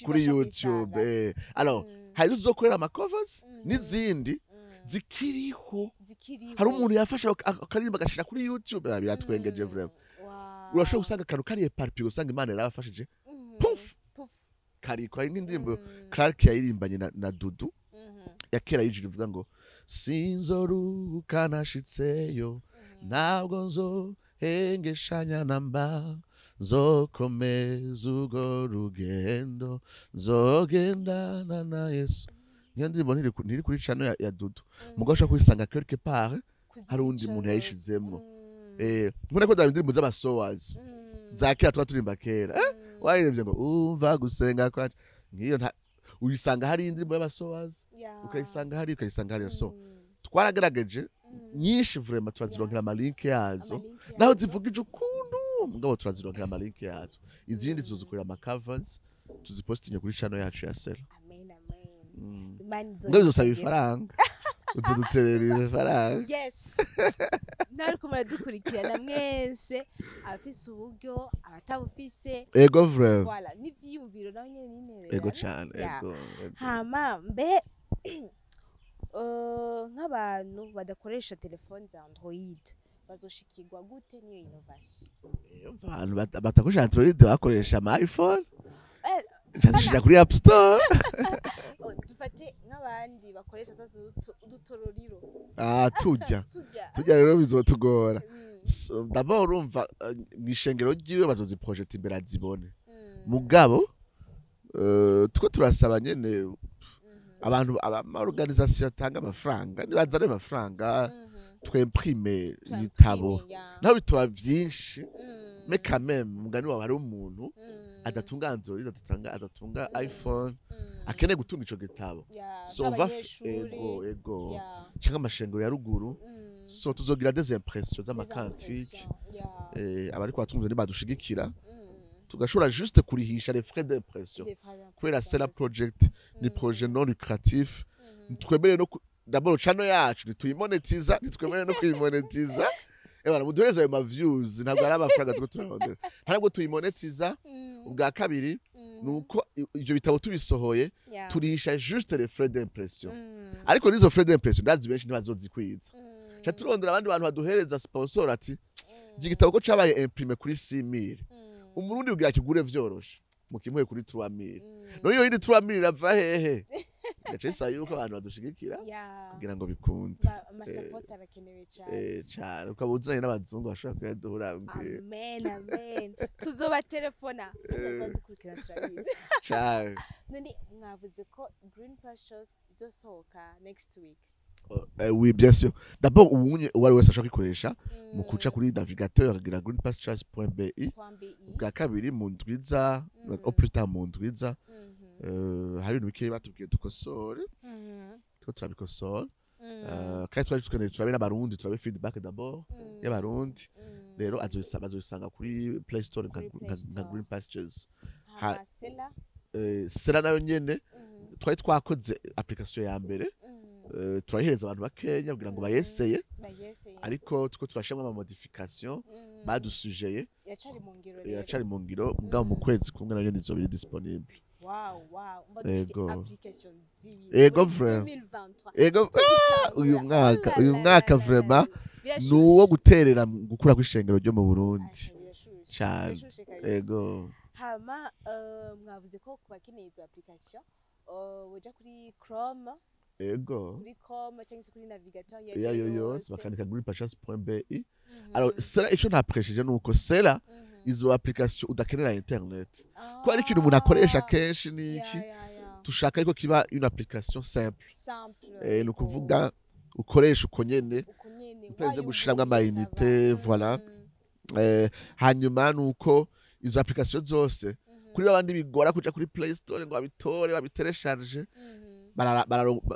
kuri YouTube alors hari tuzokorera amacovers n'izindi zikiriho hari umuntu yafasha akaririmba agashira kuri YouTube biratwengeje vraiment urashobora gusanga akantu kari eparpille usanga Imana yarabafashije puf kari kwa n'indirimbo Clark yaririmbanye na Dudu ya kera yijuru ivuga ngo sinzoruka nashitseyo ntabwo nzohengeshanya namba nzokomeza urwo rugendo nzogendana na Yesu niyo ndirimbo ntiri kuri channel ya Dudu mugabo ushaka kuyisanga quelque part hari undi muntu yayishizemwo nkuna ko indirimbo z'abasowazi za kera twaturimba kera waririmbye ngo umva gusenga kwa ngiyo uyisanga hari indirimbo y'abasowazi ukayisanga hari so twaragerageje nyinshi vraiment turazironkera amalink yazo naho zivugije ukuntu mugabo turazironkera amalink yazo izindi tuzozikorera amacovers tuzipostinye kuri channel yacu ya Selah ngo uzosaba ifaranga utuduterera ifaranga yes nariko muradukurikirana mwese abafise uburyo abatabufise ego vraiment voilà n'ivyiyumviro naho nyene n'intere ego cyane ego hama mbe nk'abantu badakoresha telefone za Android bazoshikirwa gute niyo innovation abantu batakoresha Android bakoresha ama iPhone cyane kuri App Store dufate nk'abandi bakoresha udutororiro tujya rero bizotugora d'abord urumva mwishengero ryiwe bazozi project imbere azibone mugabo tuko turasaba nyene abantu organisation atanga amafaranga nibazane amafaranga twimprime ibitabo naho bitoba byinshi mais quand même mugani wawe hari umuntu adatunga Android adatunga iPhone akene gutunga ico gitabo so va ego cyangwa amashengero ya ruguru so tuzogira des impressions z'amakantike abari kwatumva ni badushigikira tugashora juste kurihisha les frais d'impression kubera Selah project ni projet non lucratif twemere no d'abord channel yacu nituyimonetiza nitwemere no kuyimonetiza ebana muduhereza ayo ma views ntabwo ari amafaranga tuko turarondera ntabwo tuyimonetiza ubwa kabiri nuko ivyo bitabo tubisohoye turihisha juste les frais d'impression ariko nizo frais d'impression ndazi benshi ntibazozikwiza cha turondera abandi bantu baduhereza sponsor ati igitabo ko cabaye imprimé kuri 6000 umurundi ugira kigure vyoroshe mukimuhe kuri 3000 no yo yindi 3000 irava hehe Gacesa yuko abantu badushigikira kugira ngo bikunde support arakenewe cyane cyane ukabuzanye n'abazungu bashaka kuyaduhura amen tuzoba telefona dukurikirana turabizi cyane none mwavuze ko Green Pastures izosohoka next week oui bien sûr d'abord uwunye wari wese ashaka kwikoresha mu kuca kuri navigateur agira greenpastures.bi bwa kabiri mu ndwiza au plus tard mu ndwiza hari ibintu bikeye batubwiye dukosore tuko turabikosora kandi twari tukeneye turabe n'abarundi turabe feedback d'abord y'abarundi rero azobisanga kuri Play Store nka Green Pastures Selah nayo nyene twari twakoze application ya mbere turayihereza abantu bakenya kugira ngo bayeseye ariko tuko turashimwa ama modification badusujeye yacari mu ngiro ngabo mu kwezi kumwe nayo nizo biri disponible wow mbadufite application zibiri ego vraiment ego uyu mwaka vraiment nuwo guterera gukura kw'ishengero ryo mu Burundi cyane ego hama mwavuze ko kubakeneye izo application woja kuri Chrome ego kuri Chrome cyangwa kuri navigateur yayo yose bakanika greenpastures.bi alors Selah ico ntapresheje nuko Selah izo application udakenera internet ko ari kintu umuntu akoresha kenshi niki tushaka ariko kiba une application simple no kuvuga ukoresha uko nyene uteze gushiramwa ama unité voilà hanyuma nuko izo application zose kuri abandi bigora kuja kuri Play Store ngo babitore babiterecharge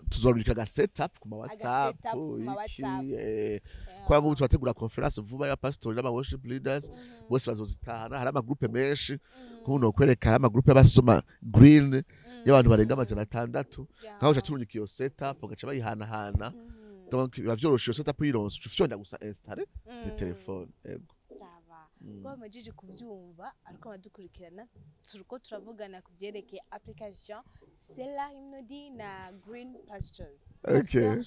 tuzorubika aga setup ku ma WhatsApp setup ku ma WhatsApp. kwa ngo twategura conference vuba ya Pastures n'aba worship leaders bose bazozitahana hari ama groupe menshi kubuno kwereka ama groupe y'abasoma green y'abantu barenga 600 nkaho cyaturunye kiyo setup ugaca bayihanahana donc biba vyoroshe setup yironse ufyonda gusa installer ni telefone ego sava ngo amajije kuvyumva ariko badukurikirana turiko turavugana kuvyerekeye application Selah Hymnoody na Green Pastures. Okay.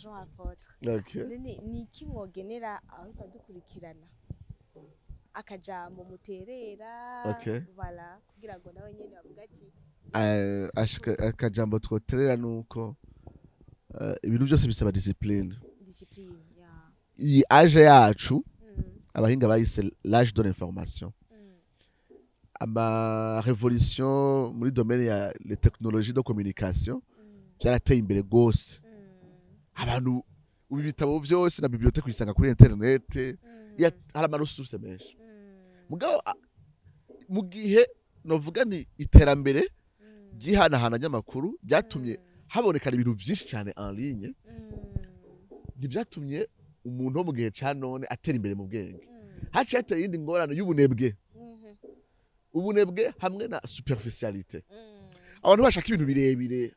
Okay. Ni kimwogenera ariko badukurikirana akajambo muterera voilà kugira ngo nawe nyene bavuga ati akajambo twoterera nuko ibintu byose bisaba discipline ya iyi age yacu abahinga bayise l'âge de l'information ama révolution muri domaine ya les technologies de communication byarateye imbere gose abantu ubu bitabo byose na bibliothèque uyisanga kuri internet hari ama ressources menshi mugabo mu gihe novuga ni iterambere gihanahana nyamakuru byatumye haboneka ibintu byinshi cyane en ligne ntibyatumye umuntu wo mu gihe ca none atera imbere mu bwenge haciye hateye indi ngorane y'ubunebwe ubunebwe hamwe na superficialité abantu bashaka ibintu birebire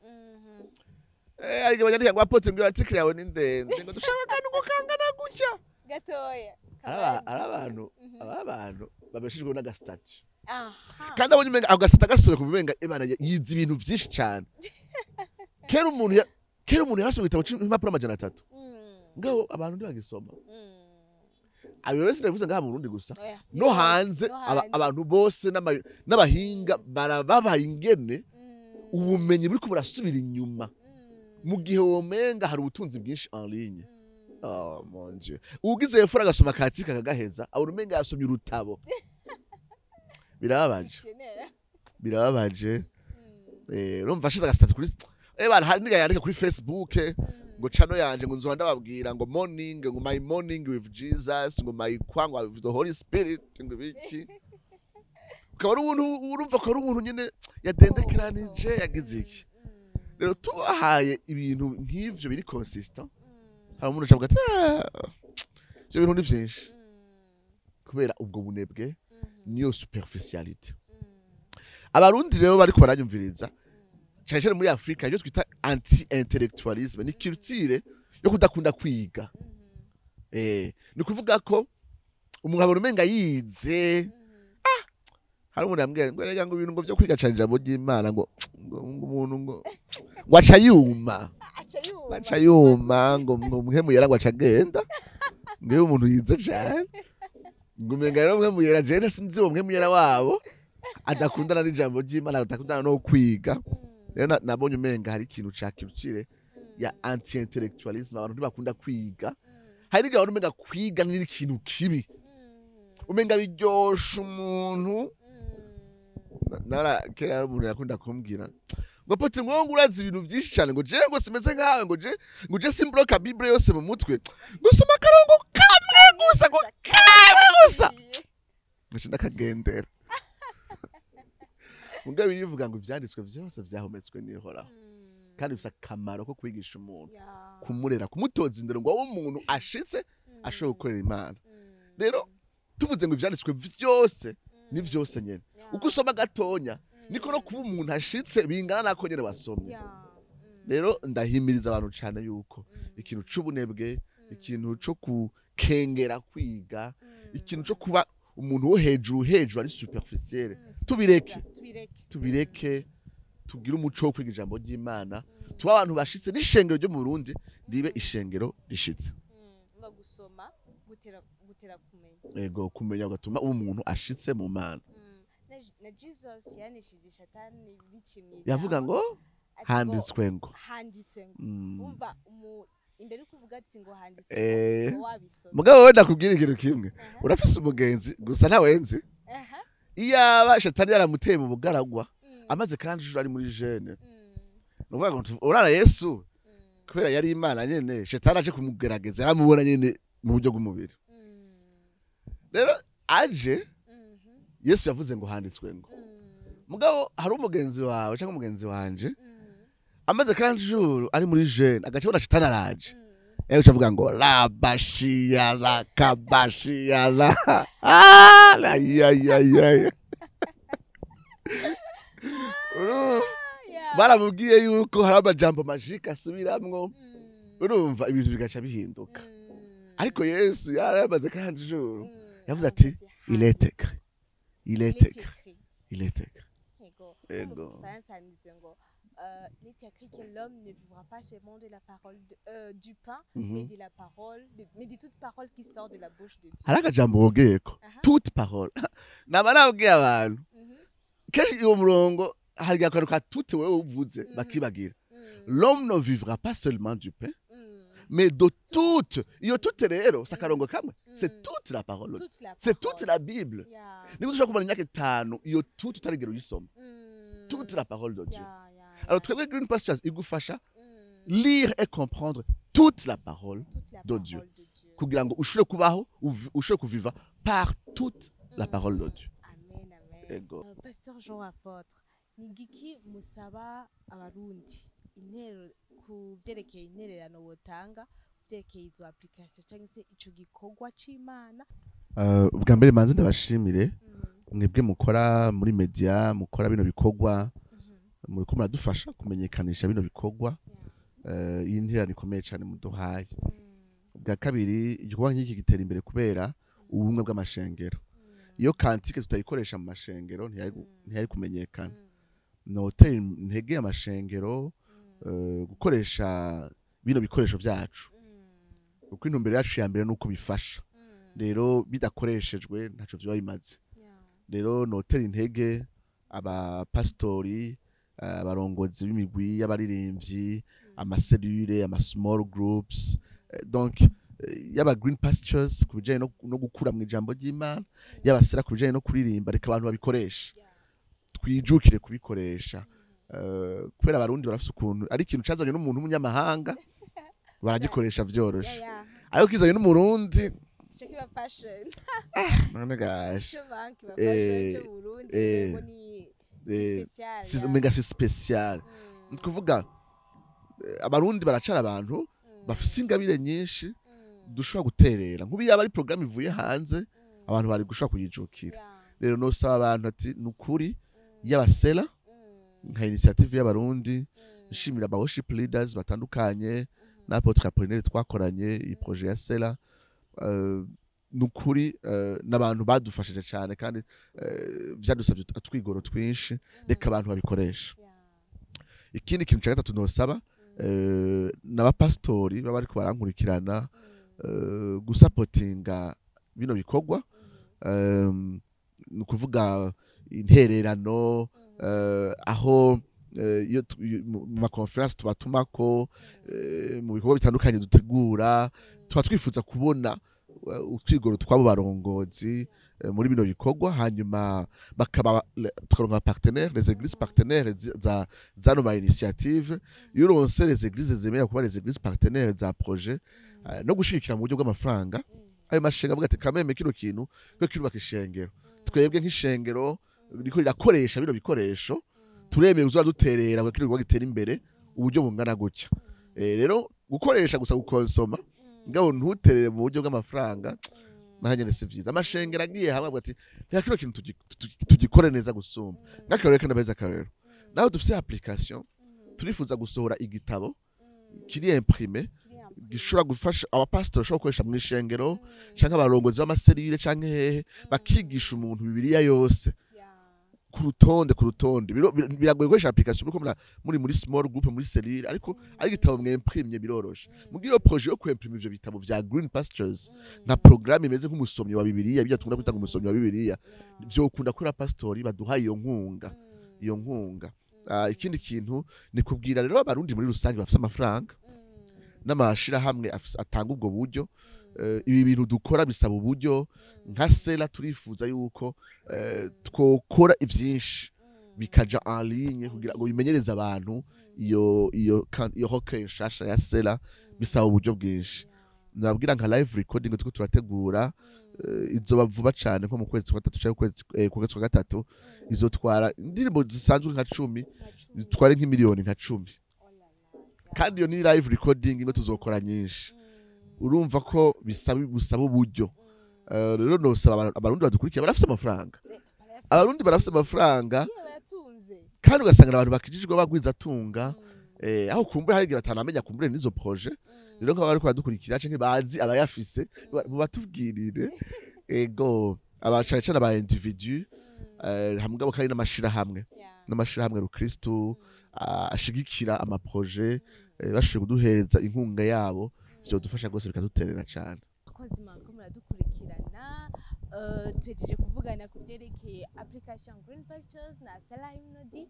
ariko banyandika ngo apotre ngo article yawe ni ndende ngo dushaka kandi gukangana gutya gatoya abantu babeshejwe n'agastatut kandi abonye umenga agasata gasore kubimenga Imana yizi ibintu byinshi cyane kera umuntu yarasoma igitabo cy'impapuro 300 ngabo abantu ndibagisoma abiyo wese ndavuze ngaha mu Burundi gusa no hanze abantu bose n'abahinga barababaye ingene ubumenyi buri kuburasubira inyuma mu gihe womenga hari ubutunzi bwinshi en ligne. Oh mon Dieu, ugize efura gasoma katika kagaheza urumenga yasomye urutabo birababaje urumva ashize agasitatu kuri bana hari niga yandika kuri Facebook ngo channel yanje ngo nzohanda babwira ngo morning ngo my morning with Jesus ngo my kwangwa with the Holy Spirit ngo biki ukaba urumva ko ari umuntu nyine yadendekeranije yagize iki rero tubahaye ibintu nk'ivyo biri consistent hari umuntu acavuga ati ibyo bintu ni byinshi kubera ubwo bunebwe niyo superficialité abarundi rero bariko baranyumviriza cyane muri Afrika yo twita anti-intellectualisme ni culture yo kudakunda kwiga ni kuvuga ko umuntu abona umenga yize hari umuntu yambwiye ngo rega ngo ibintu ngo byo kwiga cyane ijambo ry'Imana ngo umuntu ngo waca yuma ngo muhemu yera ngo acagenda ngo umuntu yize cyane ngo umenga rero muhemu yera je sinzi uwo muhemu yera wabo adakundana n'ijambo ry'Imana adakundana no kwiga rero nabonye umenga hari ikintu ca culture ya anti-intellectualisme abantu ntibakunda kwiga hari n'igabo umenga kwiga ni ikintu kibi umenga biryosha umuntu nara kera umuntu yakunda kumbwira ngo pote ngo urazi ibintu byinshi cyane ngo je ngo simeze nkawe ngo je simbloka bible yose mu mutwe ngo soma karongo kamwe gusa ngo kamwe gusa ngo ndakagendera mugabe bivuga ngo ivyanditswe byose vyahometswe n'Ihoraho kandi bifite akamaro ko kwigisha umuntu kumurera kumutoza indero ngo aho umuntu ashitse ashobora gukorera Imana rero tuvuze ngo ivyanditswe byose ni byose nyene uko usoma gatonya niko no kuba umuntu ashitse bingana nako nyene wasomye rero ndahimiriza abantu cyane yuko ikintu c'ubunebwe ikintu cyo kukengera kwiga ikintu cyo kuba umuntu wo hejuru ari superficiel tubireke tugira umuco wo kwiga ijambo ry'Imana tuba abantu bashitse n'ishengero ryo mu Burundi ribe ishengero rishitse bagusoma gutera kumenya ego kumenya gatuma umuntu ashitse mu Mana na Jesus yanishije Satani bicimye yavuga ngo handitswe ngo umva imbere kuvuga ati ngo handitswe wabisoma mugabo wenda kubwira ikintu kimwe urafise umugenzi gusa ntawenzi iyaba Satani yaramuteye mu bugaragwa amaze kandi ijuru ari muri jeune nuvuga ngo urara Yesu kubera yari Imana nyene Satani aje kumugerageza yaramubona nyene mu buryo bw'umubiri rero aje Yesu yavuze ngo handitswe ngo mugabo hari umugenzi wawe cyangwa umugenzi wanje amaze 40 jours ari muri jeune agaca abona shitani araje yego cavuga ngo la bashia la kabashia la la ya baramubwiye yuko hari amajambo magique asubiramwo urumva ibintu bigaca bihinduka ariko Yesu yaramaze 40 jours yavuze ati il est écrit ego il est écrit que l'homme ne vivra pas seulement de la parole du pain, mais de la parole, mais de toute parole qui sort de la bouche de Dieu. Haraka jambo wogeko, toute parole. Nabarabwiye abantu. Keshi iyo murongo harya kwaruka toute wewe uvuze bakibagira. L'homme ne vivra pas seulement du pain, mais de toute. Iyo toute rero sakarongo kamwe. C'est toute la parole. C'est toute la Bible. Niba ushaka kumenya imyaka 5 iyo toute utarigera uyisoma. Toute la parole de Dieu. Alors, très Green Pastures, igufasha lire et comprendre toute la parole de Dieu. Kugira ngo ushobore kubaho, ushobore kuviva par toute la parole de Dieu. Amen, amen. Pasteur Jean Apôtre, nigiki musaba abarundi intero kuvyerekeye intererano wotanga, kuvyerekeye izo application cyangwa se ico gikorwa c'Imana? Ubwa mbere manze ndabashimire mwebwe mukora muri media, mukora bino bikorwa muriko muradufasha kumenyekanisha bino bikorwa iyi ntirano ikomeye cyane muduhaye. Bwa kabiri igikorwa nk'iki gitera imbere kubera ubumwe bw'amashengero. Iyo kantike tutayikoresha mu mashengero ntiyari kumenyekana. Notera intege amashengero gukoresha bino bikoresho byacu. Uko intumbero yacu ya mbere nuko bifasha. Rero bidakoreshejwe ntaco vyo bimaze. Rero notera intege aba pastori abarongozi b'imigwi y'abaririmbyi amaselule ama small groups donc yaba Green Pastures kubijanye no gukura mu ijambo ry'Imana yabasera kubijanye no kuririmba reka abantu babikoresha twijukire kubikoresha kubera abarundi barafise ukuntu ari ikintu cazanye n'umuntu w'umunyamahanga baragikoresha vyoroshe ariko kizanye n'umurundi kiba fashion none gash cyo banki ba fashion cyo Burundi ngo ni mega spécial nikuvuga abarundi baracara abantu bafise ingabire nyinshi dushobora guterera nkubi yaba ari programme ivuye hanze abantu bari gushaka kuyijukira rero no saba abantu ati nukuri y'abasela nka initiative y'abarundi nshimira aba worship leaders batandukanye na Apotre Apollinaire twakoranye iyi projet ya Selah nukuri n'abantu badufashije cyane kandi byadusabye atwigoro twinshi reka abantu babikoresha. Ikindi kintu cya gatatu nosaba n'abapastori baba ariko barankurikirana gusapotinga bino bikorwa nukuvuga intererano aho mu makonferensi tubatumako mu bikorwa bitandukanye dutegura tuba twifuza kubona utwigoro twabo barongozi muri bino bikorwa hanyuma bakaba tukaronka partenaires les églises partenaires za no ma initiative yuronse les églises zemera kuba les églises partenaires za projet no gushikira mu buryo bw'amafaranga ayo mashenga avuga ati kameme kino kintu cyo kirubaka ishengero twebwe nk'ishengero riko rirakoresha bino bikoresho turemeye uzura duterera ngo kino gitera imbere uburyo bungana gutya rero gukoresha gusa gukonsoma ngabo ntuterere mu buryo bw'amafaranga nahanye si vyiza amashengero agiye hamwe ati nta kino kintu tugikore neza gusumba ngakaro reka ndabeza karero naho dufise application turifuza gusohora igitabo kiri imprimé gishobora gufasha abapastor shobora gukoresha mu ishengero canke abarongozi b'amaserire canke hehe bakigisha umuntu bibiliya yose ku rutonde biragoye gukoresha application muri small group muri serire ariko ari gitabo mwemprimye biroroshe mugiyo projet yo kwemprimya ivyo bitabo vya Green Pastures nka programme imeze nk'umusomyi wa bibiliya bijya tukunda kwita umusomyi wa bibiliya byo ukunda kuri pastori baduha iyo nkunga ikindi kintu ni kubwira rero abarundi muri rusange bafise amafaranga n'amashira hamwe atanga ubwo buryo ibi bintu dukora bisaba uburyo nka Selah turifuza yuko twokora ivyinshi bikaja en ligne kugira ngo bimenyereze abantu iyo hockey shasha ya Selah bisaba uburyo bwinshi nababwira nka live recording tuko turategura izoba vuba cyane nko mu kwezi kwa 3 cyangwa kwezi kwa 3 izotwara indirimbo zisanzwe nka 10 bitware nk'imiliyoni nka 10 kandi iyo ni live recording imwe tuzokora nyinshi urumva ko busaba uburyo rero nosaba abarundi badukurikira barafise amafaranga abarundi barafise amafaranga kandi ugasanga abantu bakijijwe bagwiza atunga aho kumbura hari batanamenya kumbure n'izo projet rero nk'abari kwadukurikira canke bazi abayafise mubatubwirire ego abacane cyane aba individu hamwe kandi n'amashirahamwe rukristo ashigikira amaprojet bashobora kuduhereza inkunga yabo byodufasha rwose bikaduterera cyane akozi manko muradukurikirana tuhejeje kuvugana ku byerekeye application Green Pastures na Selah Hymnoody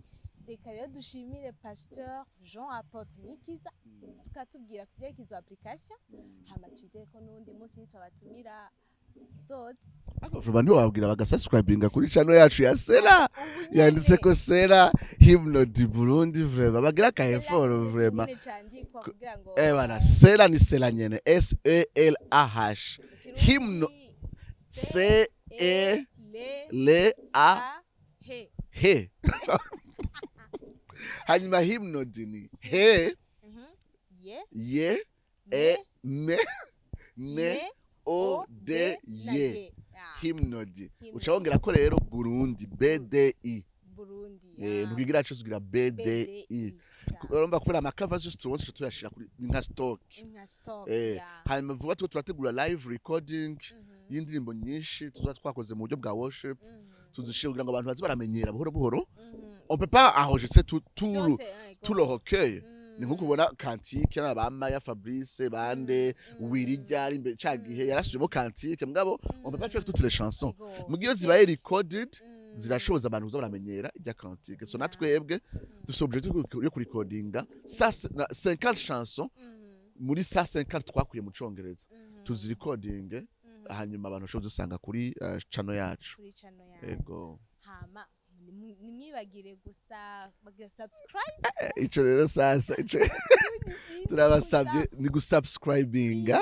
reka rero dushimire Pasteur Jean Apotre Nikiza tukatubwira ku byerekeye izo application hama twizeye ko n'undi munsi nitwabatumira zoze vuba ntiwabwira bagasubscribinga kuri channel yacu ya Selah yanditse ko Selah Hymnoody Burundi vraiment bagira ka effort vraiment bana Selah ni Selah nyene SELAH hymno C E L A H hanyuma Hymnoody ni he ye ne O D Y Hymnoody ucawongera ko rero Burundi BDI ntukigira cyo sugira BDI urumva kubera amakava zose tuwose tuyashira kuri nka stock hanyuma vuba turategura live recording y'indirimbo nyinshi twakoze mu buryo bwa worship tuzishira kugira ngo abantu bazi baramenyera buhoro buhoro on peut pas enregistrer tout le recueil ni nko kubona Cantique n'abama ya Fabrice bande wiga imbere cagihe yarasubiyemo Cantique mugabo on peut pas faire toutes les chansons mugiyo zibaye recorded zirashoboza abantu kuzobaramenyera ibya Cantique so natwebwe dufite objectif yo kurecordinga 50 chansons muri 150 twakuye mu Congereza tuzirecordinge hanyuma abantu bashobora dusanga kuri channel yacu yego hama nimwibagire gusa subscribe ico rero sasa turabasabye ni gusubscribinga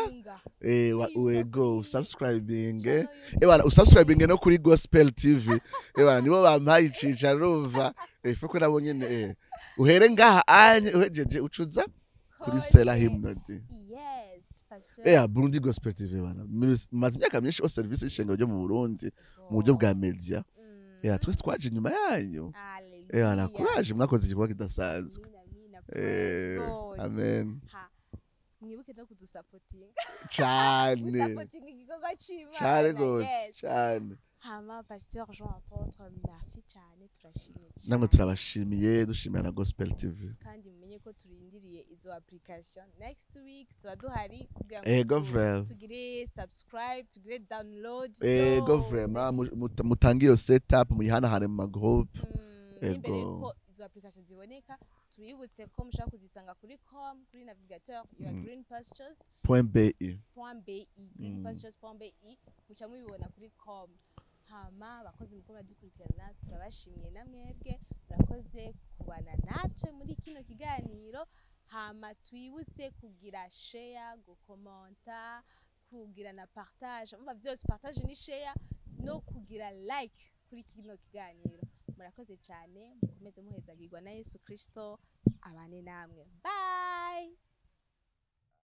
wego subscribing bana usubscribing no kuri Gospel TV bana nibo bampaye icica rumva foko nabo nyene uhere ngaha anye uhejeje ucuza kuri Selah Hymnoody Burundi Gospel TV bana maze imyaka myinshi o service ishengero ryo mu Burundi mu buryo bwa media twese twaje inyuma yanyu nakuraje mwakoze igikorwa kidasanzwe amen mwibuke no kudusapotinga cyane igikorwa c'Imana cyane gose cyane hama Pasteur Jean Apotre merci cyane turashimye namwe turabashimiye dushimira na Gospel TV kandi mumenye ko turindiriye izo application next week duhari kugira ngo tugire subscribe tugire download mutangiye setup muyihanahane mu group imbere ko izo application ziboneka tubibutse ko mushaka kuzisanga kuri kuri navigateur ya greenpastures.bi greenpastures.bi muca mubibona kuri hama bakozi mukuru badukurikirana turabashimiye namwebwe murakoze kubana natwe muri kino kiganiro hama twibutse kugira share gukomenta kugira na partage umva byose partage ni share no kugira like kuri kino kiganiro murakoze cyane mukomeze muhezagirwa na Yesu Kristo abane namwe bye